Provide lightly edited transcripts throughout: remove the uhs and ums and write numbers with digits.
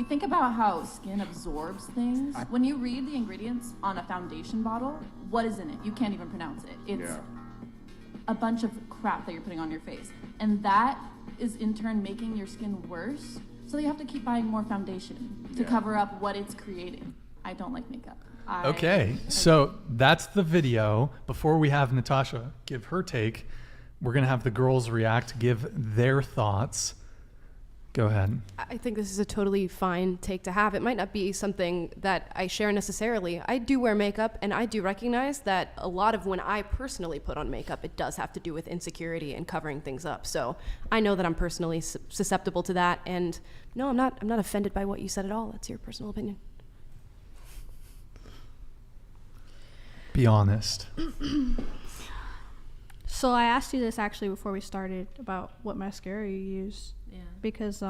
You think about how skin absorbs things. When you read the ingredients on a foundation bottle, what is in it? You can't even pronounce it. It's a bunch of crap that you're putting on your face. And that is in turn making your skin worse. So you have to keep buying more foundation to cover up what it's creating. I don't like makeup. Okay, so that's the video. Before we have Natasha give her take, we're going to have the girls react, give their thoughts. Go ahead. I think this is a totally fine take to have. It might not be something that I share necessarily. I do wear makeup, and I do recognize that a lot of when I personally put on makeup, it does have to do with insecurity and covering things up. So I know that I'm personally susceptible to that, and no, I'm not offended by what you said at all. That's your personal opinion. Be honest. So I asked you this actually before we started about what mascara you use. Yeah. Because,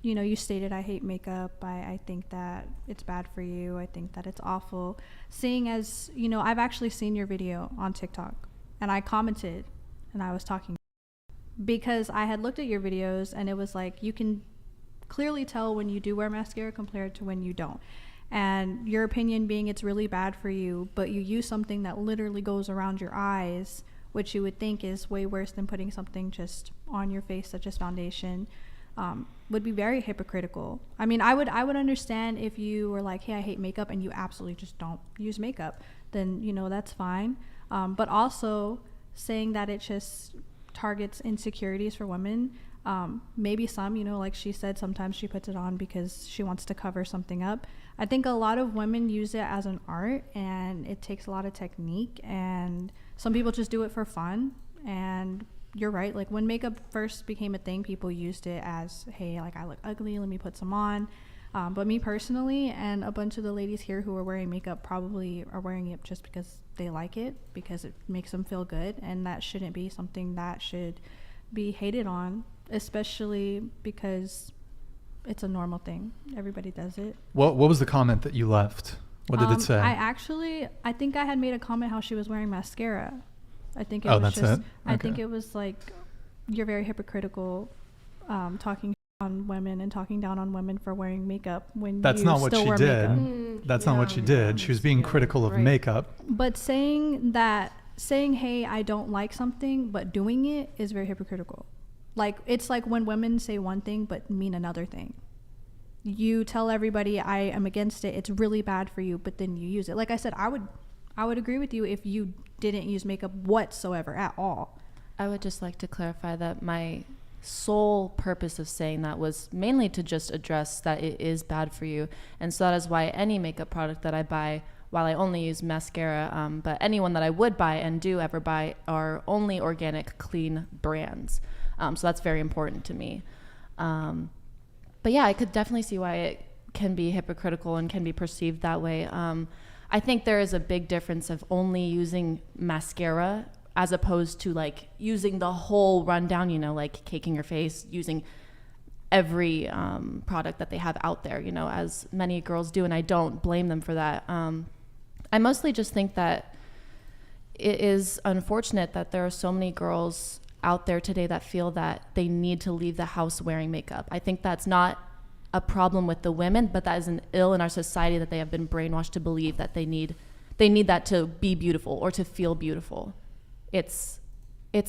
you know, you stated I hate makeup. I think that it's bad for you. I think that it's awful. Seeing as, you know, I've actually seen your video on TikTok and I commented and I was talking because I had looked at your videos and it was like you can clearly tell when you do wear mascara compared to when you don't. And your opinion being it's really bad for you, but you use something that literally goes around your eyes, which you would think is way worse than putting something just on your face such as foundation, would be very hypocritical. I mean, I would understand if you were like, hey, I hate makeup, and you absolutely just don't use makeup, then, you know, that's fine. But also saying that it just targets insecurities for women, maybe some, you know, like she said, sometimes she puts it on because she wants to cover something up. I think a lot of women use it as an art, and it takes a lot of technique, and some people just do it for fun. And you're right, like when makeup first became a thing, people used it as, hey, like I look ugly, let me put some on. But me personally, and a bunch of the ladies here who are wearing makeup probably are wearing it just because they like it, because it makes them feel good, and that shouldn't be something that should be hated on, especially because it's a normal thing. Everybody does it. What was the comment that you left? What did it say? I think I had made a comment how she was wearing mascara. I think it was that's just, it? Okay. I think it was like, you're very hypocritical, talking on women and talking down on women for wearing makeup when that's you not what still she wear did. makeup. That's not what she did. She was being critical of makeup. But saying, hey, I don't like something, but doing it is very hypocritical. Like, it's like when women say one thing but mean another thing. You tell everybody I am against it, it's really bad for you, but then you use it. Like I said, I would agree with you if you didn't use makeup whatsoever at all. I would just like to clarify that my sole purpose of saying that was mainly to just address that it is bad for you. And so that is why any makeup product that I buy, while I only use mascara, but anyone that I would buy and do ever buy are only organic, clean brands. So that's very important to me. But yeah, I could definitely see why it can be hypocritical and can be perceived that way. I think there is a big difference of only using mascara as opposed to like using the whole rundown, you know, like caking your face, using every product that they have out there, you know, as many girls do, and I don't blame them for that. I mostly just think that it is unfortunate that there are so many girls out there today that feel that they need to leave the house wearing makeup. I think that's not a problem with the women, but that is an ill in our society that they have been brainwashed to believe that they need that to be beautiful or to feel beautiful. It's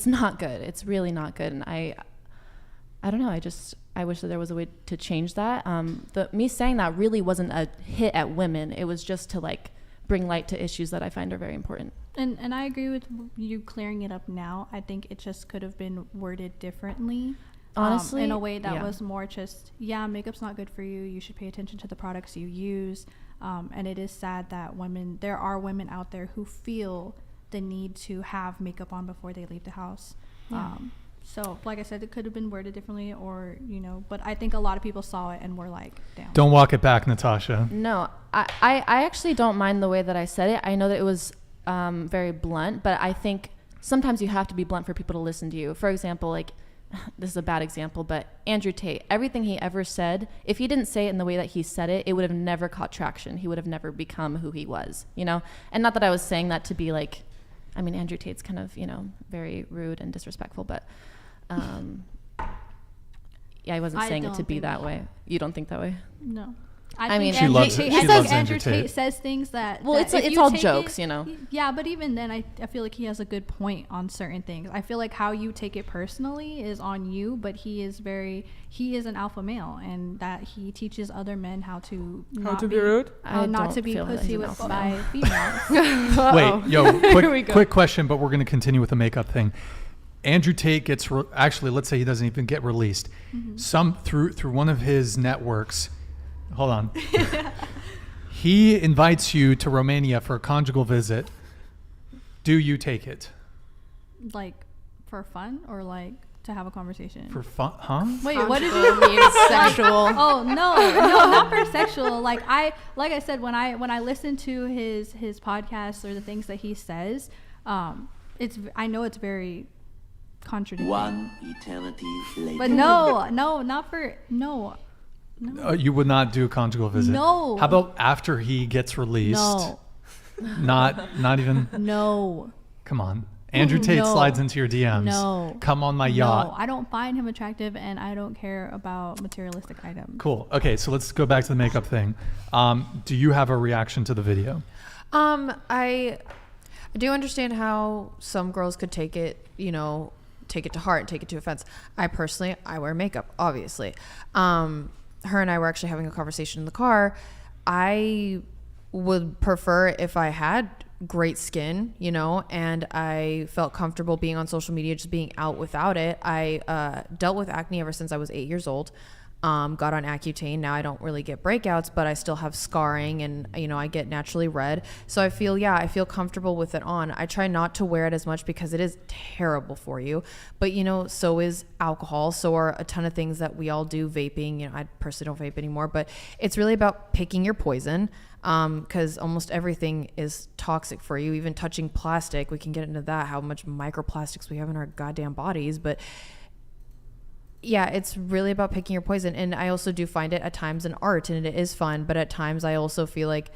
not good. It's really not good. And I don't know. I wish that there was a way to change that. Me saying that really wasn't a hit at women. It was just to like bring light to issues that I find are very important. And I agree with you clearing it up now. I think it just could have been worded differently. Honestly, in a way that was more just, makeup's not good for you. You should pay attention to the products you use. And it is sad that there are women out there who feel the need to have makeup on before they leave the house. Yeah. So like I said, it could have been worded differently, or, you know, but I think a lot of people saw it and were like, damn. Don't walk it back, Natasha. No, I actually don't mind the way that I said it. I know that it was very blunt, but I think sometimes you have to be blunt for people to listen to you. For example, like, this is a bad example, but Andrew Tate, everything he ever said, if he didn't say it in the way that he said it, it would have never caught traction. He would have never become who he was, you know? And not that I was saying that to be like, I mean, Andrew Tate's kind of, you know, very rude and disrespectful, but Yeah, I wasn't I saying it don't to be think that that. way. You don't think that way? No. I mean, She loves it. Tate, She I think loves Andrew Andrew Tate Tate. says things that. Well, that if it's you all take jokes, it- you know. Yeah, but even then, I feel like he has a good point on certain things. I feel like how you take it personally is on you, but he is an alpha male, and that he teaches other men how to How to be rude? I not don't to be feel that pussy he's an with alpha by male. females. Wait, yo, Here we go. quick question, but we're going to continue with the makeup thing. Andrew Tate gets actually, let's say he doesn't even get released. Some through one of his networks. Hold on. He invites you to Romania for a conjugal visit. Do you take it? Like for fun or like to have a conversation? For fun? Huh? Wait, what did Conjugal you means sexual. Oh no, not for sexual. Like I said, when I listen to his podcasts or the things that he says, I know it's very contradicting. One eternity later. But no, not for no. You would not do a conjugal visit. No. How about after he gets released? No. Not even. No. Come on. Andrew Tate No. slides into your DMs. No. Come on my No, yacht. I don't find him attractive, and I don't care about materialistic items. Cool. Okay, so let's go back to the makeup thing. Do you have a reaction to the video? I do understand how some girls could take it, take it to heart and take it to offense. I wear makeup, obviously. Her and I were actually having a conversation in the car. I would prefer if I had great skin, and I felt comfortable being on social media, just being out without it. I dealt with acne ever since I was 8 years old. Got on Accutane. Now I don't really get breakouts, but I still have scarring, and I get naturally red. So I feel comfortable with it on. I try not to wear it as much because it is terrible for you. But so is alcohol. So are a ton of things that we all do. Vaping. I personally don't vape anymore, but it's really about picking your poison. Because almost everything is toxic for you. Even touching plastic, we can get into that. How much microplastics we have in our goddamn bodies, but. Yeah, it's really about picking your poison. And I also do find it at times an art, and it is fun. But at times I also feel like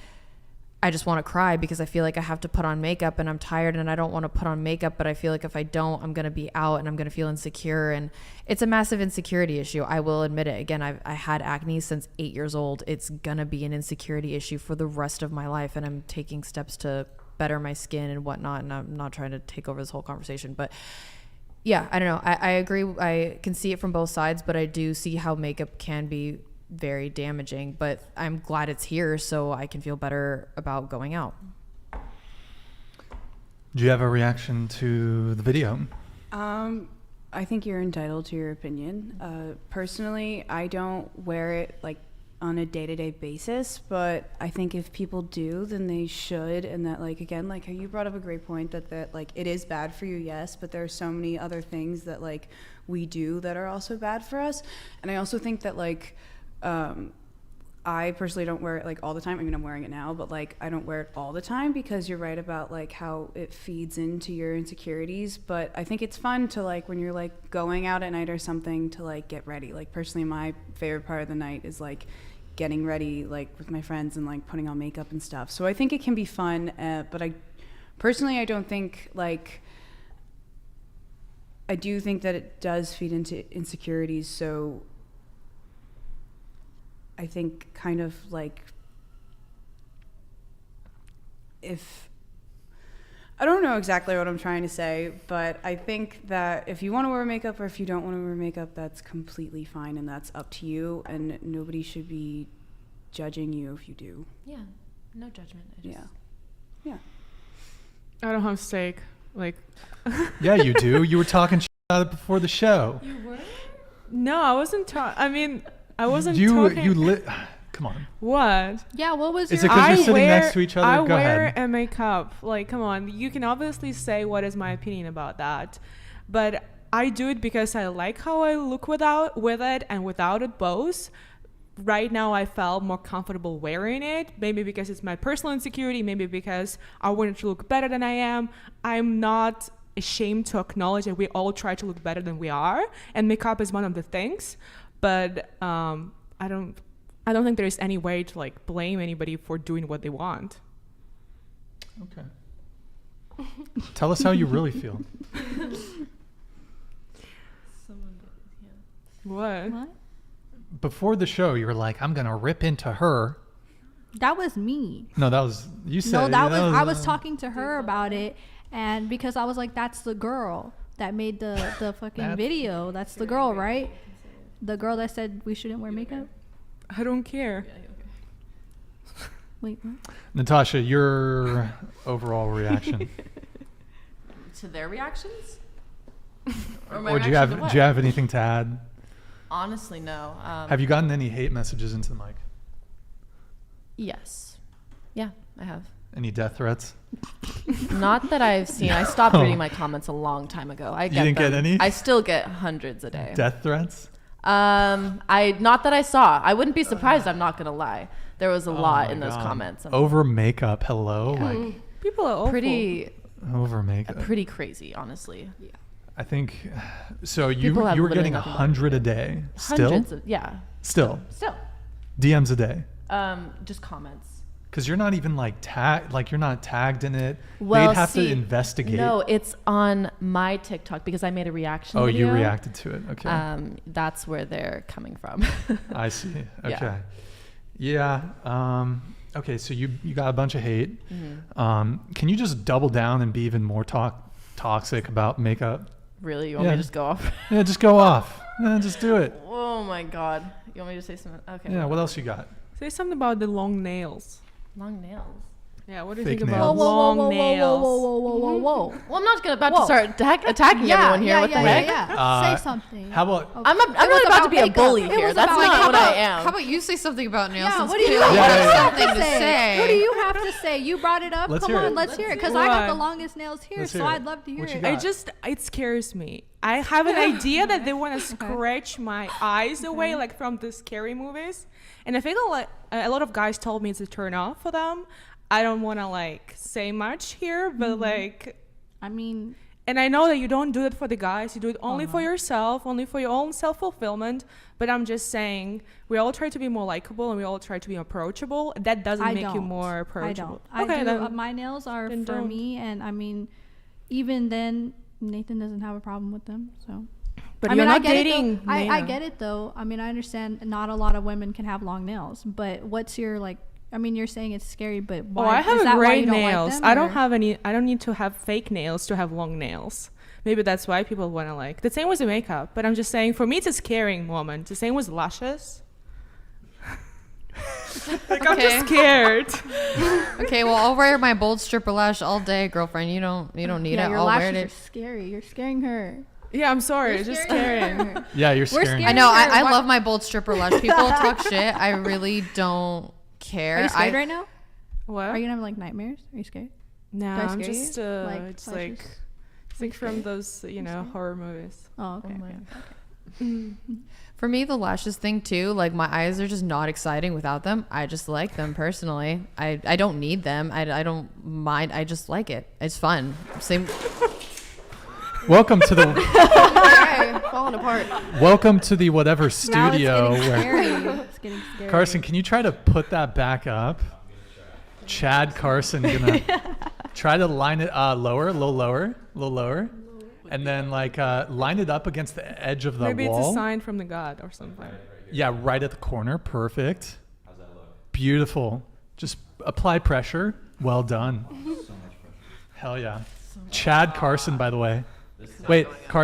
I just want to cry because I feel like I have to put on makeup and I'm tired and I don't want to put on makeup. But I feel like if I don't, I'm going to be out and I'm going to feel insecure. And it's a massive insecurity issue. I will admit it. Again, I had acne since 8 years old. It's going to be an insecurity issue for the rest of my life. And I'm taking steps to better my skin and whatnot. And I'm not trying to take over this whole conversation, but yeah, I don't know. I agree. I can see it from both sides, but I do see how makeup can be very damaging. But I'm glad it's here so I can feel better about going out. Do you have a reaction to the video? I think you're entitled to your opinion. Personally, I don't wear it like on a day-to-day basis, but I think if people do, then they should. And that, like, again, like how you brought up a great point that like it is bad for you, yes, but there are so many other things that like we do that are also bad for us. And I also think that like I personally don't wear it like all the time. I mean, I'm wearing it now, but like I don't wear it all the time because you're right about like how it feeds into your insecurities. But I think it's fun to like when you're like going out at night or something to like get ready. Like personally, my favorite part of the night is like getting ready like with my friends and like putting on makeup and stuff. So I think it can be fun, but I don't think like, I do think that it does feed into insecurities. So I think kind of like if I don't know exactly what I'm trying to say, but I think that if you want to wear makeup or if you don't want to wear makeup, that's completely fine and that's up to you, and nobody should be judging you if you do. Yeah, no judgment. Yeah. I don't have steak. Like, Yeah, you do. You were talking shit about it before the show. You were? no, I wasn't talking. I mean, I wasn't You talking. Come on. What? Yeah, what was Is your? it 'cause you're sitting next to each other? I Go wear ahead. a makeup. Like, come on. You can obviously say what is my opinion about that, but I do it because I like how I look with it and without it both. Right now, I felt more comfortable wearing it. Maybe because it's my personal insecurity. Maybe because I wanted to look better than I am. I'm not ashamed to acknowledge that we all try to look better than we are, and makeup is one of the things. But I don't think there's any way to like blame anybody for doing what they want. Okay. Tell us how you really feel. What? What? Before the show, you were like, I'm going to rip into her. That was me. No, that was, you said. No, that was I was talking to her about it, and because I was like, that's the girl that made the fucking video. That's the girl, right? The girl that said we shouldn't wear makeup. I don't care. Wait, what? Natasha, your overall reaction. To their reactions? Or do you have anything to add? Honestly, no. Have you gotten any hate messages into the mic? Yes. Yeah, I have. Any death threats? Not that I've seen. I stopped reading my comments a long time ago. I get didn't them. get any? I still get hundreds a day. Death threats? Not that I saw. I wouldn't be surprised. I'm not gonna lie. There was a lot in those comments. Over makeup, hello? Yeah. Like People are awful. pretty over makeup. pretty crazy, honestly. Yeah. I think so. People have You were literally getting nothing but 100 a day. Hundreds of, yeah. Still. Still. DMs a day. Just comments. Because you're not even like tagged. Like you're not tagged in it. Well, They'd have to investigate. No, it's on my TikTok because I made a reaction. Oh, video. you reacted to it. Okay. That's where they're coming from. I see. Yeah. Okay. Yeah. Okay. So you got a bunch of hate. Mm-hmm. Can you just double down and be even more toxic about makeup? Really? You want me to just go off? Yeah, just go off. Yeah, just do it. Oh my God. You want me to say something? Okay. Yeah. What else you got? Say something about the long nails. Long nails. Yeah, what do you Fake think nails. about long nails? Whoa. Well, I'm not about to start attacking everyone here. What the heck? Say something. How about? I'm not about to be a bully here. That's not what I am. How about you say something about nails? Yeah, since what do you Kayla has have something to say? What do you have to say? You brought it up. Let's Come hear on, it. let's hear it. Because I got the What? longest nails here, Let's so hear it. I'd love to hear What you it. got? It scares me. I have an idea that they want to scratch my eyes away, like from the scary movies. And I feel like a lot of guys told me it's a turn off for them. I don't want to like say much here, but like, I mean, and I know that you don't do it for the guys. You do it only for yourself, only for your own self-fulfillment. But I'm just saying, we all try to be more likable and we all try to be approachable. That doesn't make you more approachable. I don't. Then My nails are then for don't. me, and I mean, even then, Nathan doesn't have a problem with them. So, But I you're mean, not I get dating. it though. I Nina. get it though. I mean, I understand not a lot of women can have long nails, but what's your like? I mean, you're saying it's scary, but why? Oh, I is have that why great you don't like nails. them, I don't or- have any. I don't need to have fake nails to have long nails. Maybe that's why people want to like. The same with the makeup, but I'm just saying, for me, it's a scaring moment. The same with lashes. Like I'm just scared. Okay, well, I'll wear my bold stripper lash all day, girlfriend. You don't need Yeah, it. your I'll wear lashes are it. scary. You're scaring her. Yeah, I'm sorry. You're Just scaring scaring. her. Yeah, you're We're scaring. scared. I know. I Why- love my bold stripper lash. People talk shit. I really don't care. Are you scared right now? What? Are you gonna have like nightmares? Are you scared? No, Do I I'm scare you? just Like, it's flashes? like it's like from those horror movies. Oh, okay. my okay. For me, the lashes thing too, like my eyes are just not exciting without them. I just like them personally. I don't need them. I don't mind. I just like it. It's fun. Same. Welcome to the Okay, falling apart. welcome to the whatever Now studio. it's getting Where scary. It's getting scary. Carson, can you try to put that back up? Chad Carson gonna try to line it lower, a little lower, and then like line it up against the edge of the Maybe wall. it's a sign from the god or something. Yeah, right at the corner. Perfect. How's that look? Beautiful. Just apply pressure. Well done. So much pressure. Hell yeah. Chad Carson, by the way. Wait, Carson.